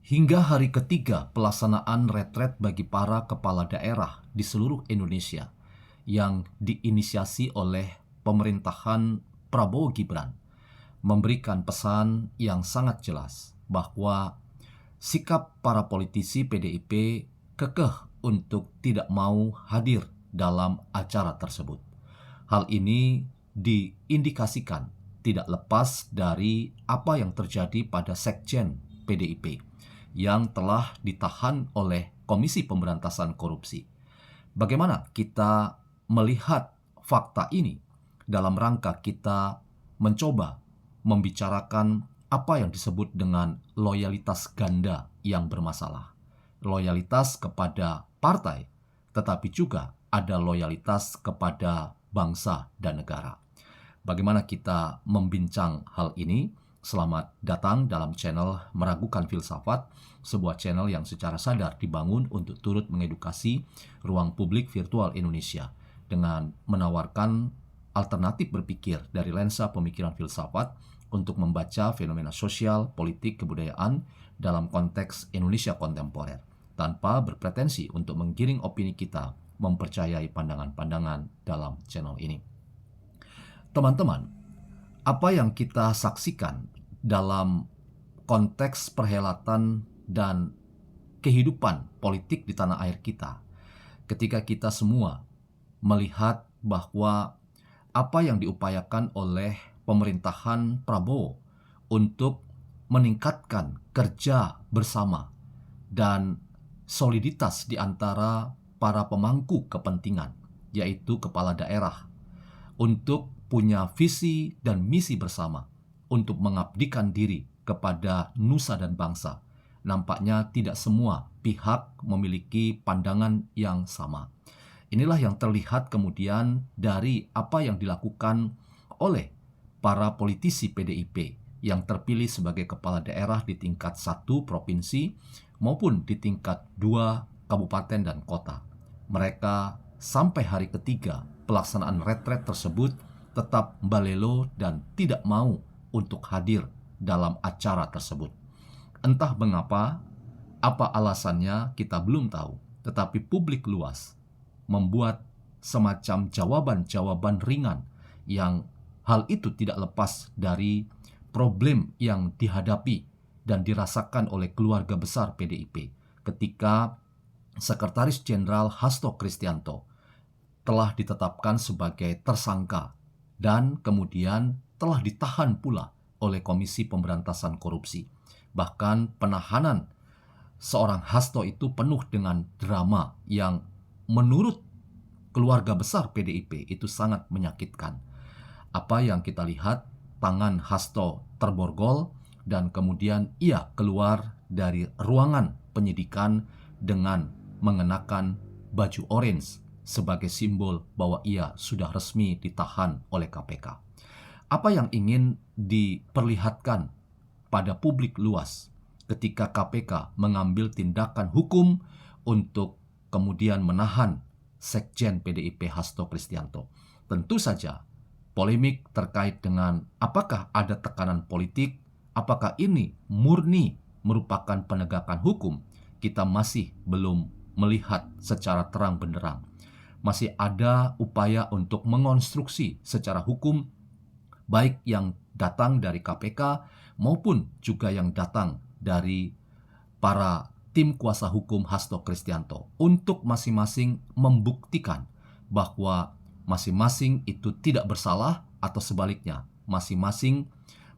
Hingga hari ketiga pelaksanaan retret bagi para kepala daerah di seluruh Indonesia yang diinisiasi oleh pemerintahan Prabowo Gibran memberikan pesan yang sangat jelas bahwa sikap para politisi PDIP kekeh untuk tidak mau hadir dalam acara tersebut. Hal ini diindikasikan tidak lepas dari apa yang terjadi pada Sekjen PDIP yang telah ditahan oleh Komisi Pemberantasan Korupsi. Bagaimana kita melihat fakta ini dalam rangka kita mencoba membicarakan apa yang disebut dengan loyalitas ganda yang bermasalah. Loyalitas kepada partai, tetapi juga ada loyalitas kepada bangsa dan negara. Bagaimana kita membincang hal ini? Selamat datang dalam channel Meragukan Filsafat, sebuah channel yang secara sadar dibangun untuk turut mengedukasi ruang publik virtual Indonesia dengan menawarkan alternatif berpikir dari lensa pemikiran filsafat untuk membaca fenomena sosial, politik, kebudayaan dalam konteks Indonesia kontemporer, tanpa berpretensi untuk menggiring opini kita mempercayai pandangan-pandangan dalam channel ini. Teman-teman, apa yang kita saksikan dalam konteks perhelatan dan kehidupan politik di tanah air kita, ketika kita semua melihat bahwa apa yang diupayakan oleh pemerintahan Prabowo untuk meningkatkan kerja bersama dan soliditas di antara para pemangku kepentingan, yaitu kepala daerah, untuk punya visi dan misi bersama untuk mengabdikan diri kepada nusa dan bangsa. Nampaknya tidak semua pihak memiliki pandangan yang sama. Inilah yang terlihat kemudian dari apa yang dilakukan oleh para politisi PDIP yang terpilih sebagai kepala daerah di tingkat 1 provinsi maupun di tingkat 2 kabupaten dan kota. Mereka sampai hari ketiga pelaksanaan retret tersebut tetap balelo dan tidak mau untuk hadir dalam acara tersebut. Entah mengapa, apa alasannya kita belum tahu, tetapi publik luas membuat semacam jawaban-jawaban ringan yang hal itu tidak lepas dari problem yang dihadapi dan dirasakan oleh keluarga besar PDIP ketika Sekretaris Jenderal Hasto Kristianto telah ditetapkan sebagai tersangka dan kemudian telah ditahan pula oleh Komisi Pemberantasan Korupsi. Bahkan penahanan seorang Hasto itu penuh dengan drama yang menurut keluarga besar PDIP itu sangat menyakitkan. Apa yang kita lihat, tangan Hasto terborgol dan kemudian ia keluar dari ruangan penyidikan dengan mengenakan baju orange sebagai simbol bahwa ia sudah resmi ditahan oleh KPK. Apa yang ingin diperlihatkan pada publik luas ketika KPK mengambil tindakan hukum untuk kemudian menahan Sekjen PDIP Hasto Kristianto? Tentu saja polemik terkait dengan apakah ada tekanan politik, apakah ini murni merupakan penegakan hukum, kita masih belum melihat secara terang benderang. Masih ada upaya untuk mengonstruksi secara hukum, baik yang datang dari KPK maupun juga yang datang dari para tim kuasa hukum Hasto Kristianto, untuk masing-masing membuktikan bahwa masing-masing itu tidak bersalah atau sebaliknya, masing-masing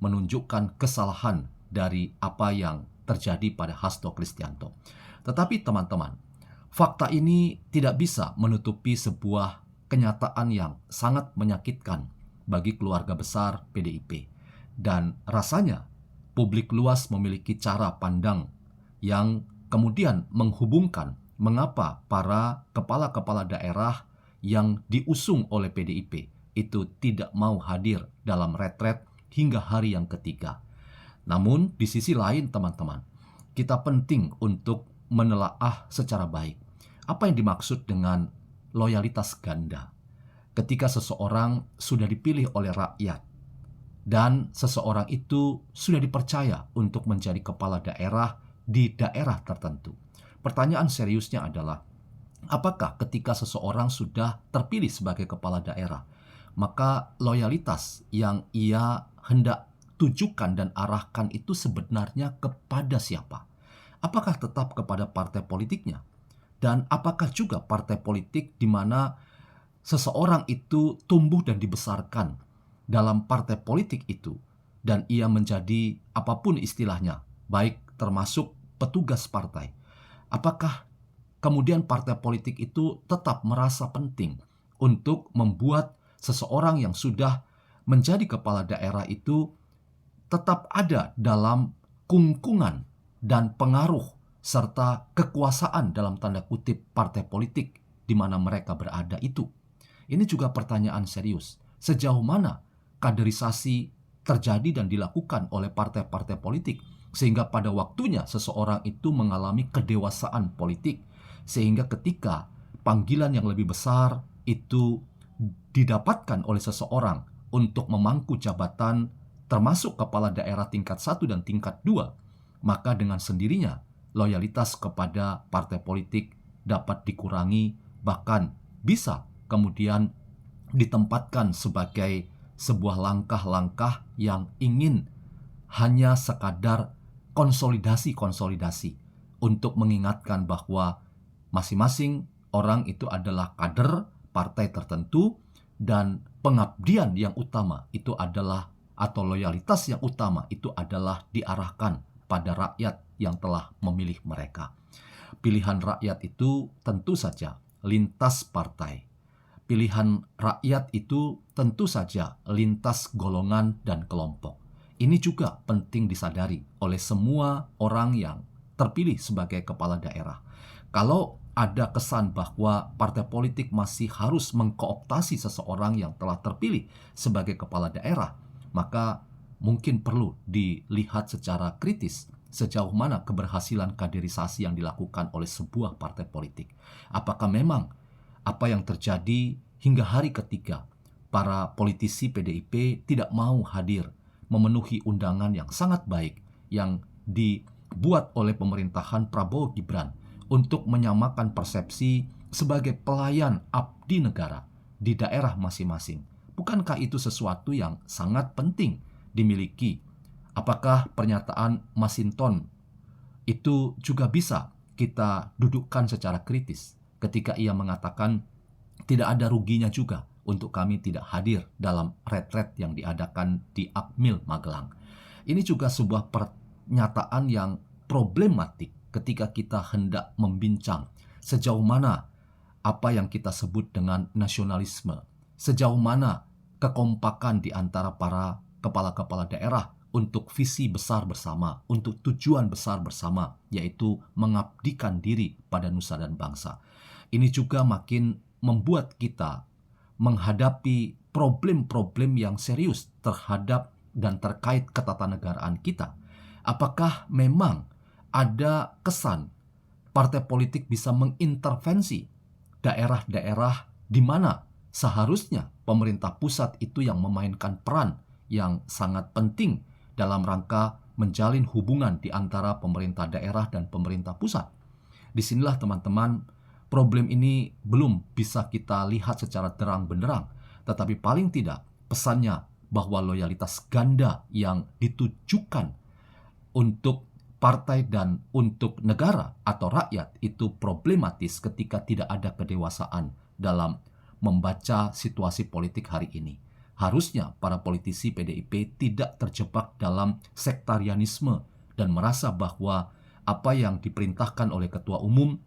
menunjukkan kesalahan dari apa yang terjadi pada Hasto Kristianto. Tetapi teman-teman, fakta ini tidak bisa menutupi sebuah kenyataan yang sangat menyakitkan bagi keluarga besar PDIP. Dan rasanya publik luas memiliki cara pandang yang kemudian menghubungkan mengapa para kepala-kepala daerah yang diusung oleh PDIP itu tidak mau hadir dalam retret hingga hari yang ketiga. Namun di sisi lain teman-teman, kita penting untuk menelaah secara baik apa yang dimaksud dengan loyalitas ganda. Ketika seseorang sudah dipilih oleh rakyat dan seseorang itu sudah dipercaya untuk menjadi kepala daerah di daerah tertentu. Pertanyaan seriusnya adalah, apakah ketika seseorang sudah terpilih sebagai kepala daerah, maka loyalitas yang ia hendak tujukan dan arahkan itu sebenarnya kepada siapa? Apakah tetap kepada partai politiknya? Dan apakah juga partai politik di mana seseorang itu tumbuh dan dibesarkan dalam partai politik itu, dan ia menjadi apapun istilahnya, baik termasuk petugas partai? Apakah kemudian partai politik itu tetap merasa penting untuk membuat seseorang yang sudah menjadi kepala daerah itu tetap ada dalam kungkungan dan pengaruh serta kekuasaan dalam tanda kutip partai politik di mana mereka berada itu? Ini juga pertanyaan serius. Sejauh mana kaderisasi terjadi dan dilakukan oleh partai-partai politik sehingga pada waktunya seseorang itu mengalami kedewasaan politik, sehingga ketika panggilan yang lebih besar itu didapatkan oleh seseorang untuk memangku jabatan termasuk kepala daerah tingkat 1 dan tingkat 2, maka dengan sendirinya loyalitas kepada partai politik dapat dikurangi, bahkan bisa kemudian ditempatkan sebagai sebuah langkah-langkah yang ingin hanya sekadar konsolidasi untuk mengingatkan bahwa masing-masing orang itu adalah kader partai tertentu dan pengabdian yang utama itu adalah, atau loyalitas yang utama itu adalah diarahkan pada rakyat yang telah memilih mereka. Pilihan rakyat itu tentu saja lintas partai. Pilihan rakyat itu tentu saja lintas golongan dan kelompok. Ini juga penting disadari oleh semua orang yang terpilih sebagai kepala daerah. Kalau ada kesan bahwa partai politik masih harus mengkooptasi seseorang yang telah terpilih sebagai kepala daerah, maka mungkin perlu dilihat secara kritis sejauh mana keberhasilan kaderisasi yang dilakukan oleh sebuah partai politik. Apakah memang apa yang terjadi hingga hari ketiga para politisi PDIP tidak mau hadir memenuhi undangan yang sangat baik yang dibuat oleh pemerintahan Prabowo Gibran untuk menyamakan persepsi sebagai pelayan abdi negara di daerah masing-masing? Bukankah itu sesuatu yang sangat penting dimiliki? Apakah pernyataan Masinton itu juga bisa kita dudukkan secara kritis ketika ia mengatakan tidak ada ruginya juga untuk kami tidak hadir dalam retret yang diadakan di Akmil Magelang? Ini juga sebuah pernyataan yang problematik ketika kita hendak membincang sejauh mana apa yang kita sebut dengan nasionalisme, sejauh mana kekompakan di antara para kepala-kepala daerah untuk visi besar bersama, untuk tujuan besar bersama, yaitu mengabdikan diri pada nusa dan bangsa. Ini juga makin membuat kita menghadapi problem-problem yang serius terhadap dan terkait ketatanegaraan kita. Apakah memang ada kesan partai politik bisa mengintervensi daerah-daerah di mana seharusnya pemerintah pusat itu yang memainkan peran yang sangat penting dalam rangka menjalin hubungan di antara pemerintah daerah dan pemerintah pusat? Disinilah teman-teman, problem ini belum bisa kita lihat secara terang benderang, tetapi paling tidak pesannya bahwa loyalitas ganda yang ditujukan untuk partai dan untuk negara atau rakyat itu problematis ketika tidak ada kedewasaan dalam membaca situasi politik hari ini. Harusnya para politisi PDIP tidak terjebak dalam sektarianisme dan merasa bahwa apa yang diperintahkan oleh Ketua Umum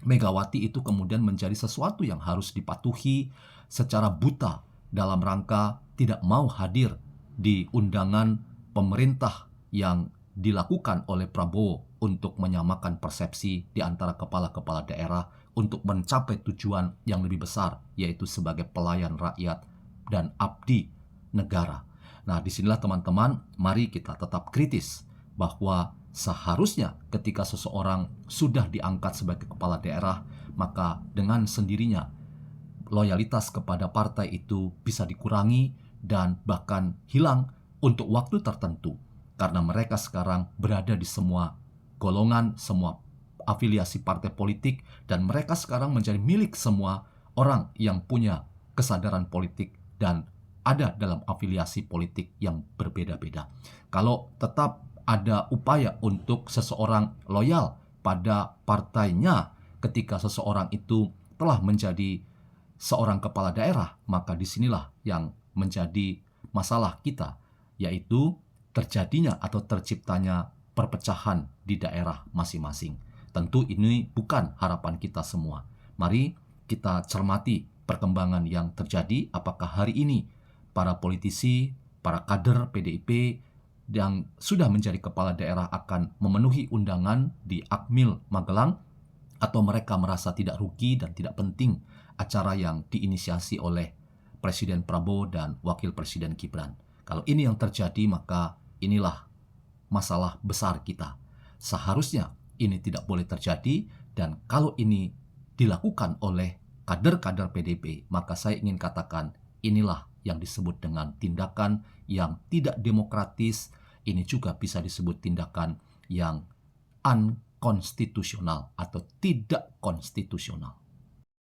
Megawati itu kemudian menjadi sesuatu yang harus dipatuhi secara buta dalam rangka tidak mau hadir di undangan pemerintah yang dilakukan oleh Prabowo untuk menyamakan persepsi di antara kepala-kepala daerah untuk mencapai tujuan yang lebih besar, yaitu sebagai pelayan rakyat dan abdi negara. Nah, disinilah teman-teman, mari kita tetap kritis bahwa seharusnya ketika seseorang sudah diangkat sebagai kepala daerah, maka dengan sendirinya loyalitas kepada partai itu bisa dikurangi dan bahkan hilang untuk waktu tertentu, karena mereka sekarang berada di semua golongan, semua afiliasi partai politik, dan mereka sekarang menjadi milik semua orang yang punya kesadaran politik dan ada dalam afiliasi politik yang berbeda-beda. Kalau tetap ada upaya untuk seseorang loyal pada partainya ketika seseorang itu telah menjadi seorang kepala daerah, maka disinilah yang menjadi masalah kita, yaitu terjadinya atau terciptanya perpecahan di daerah masing-masing. Tentu ini bukan harapan kita semua. Mari kita cermati perkembangan yang terjadi, apakah hari ini para politisi, para kader PDIP yang sudah menjadi kepala daerah akan memenuhi undangan di Akmil Magelang, atau mereka merasa tidak rugi dan tidak penting acara yang diinisiasi oleh Presiden Prabowo dan Wakil Presiden Gibran. Kalau ini yang terjadi, maka inilah masalah besar kita. Seharusnya ini tidak boleh terjadi, dan kalau ini dilakukan oleh kader-kader PDIP, maka saya ingin katakan inilah yang disebut dengan tindakan yang tidak demokratis. Ini juga bisa disebut tindakan yang unkonstitusional atau tidak konstitusional.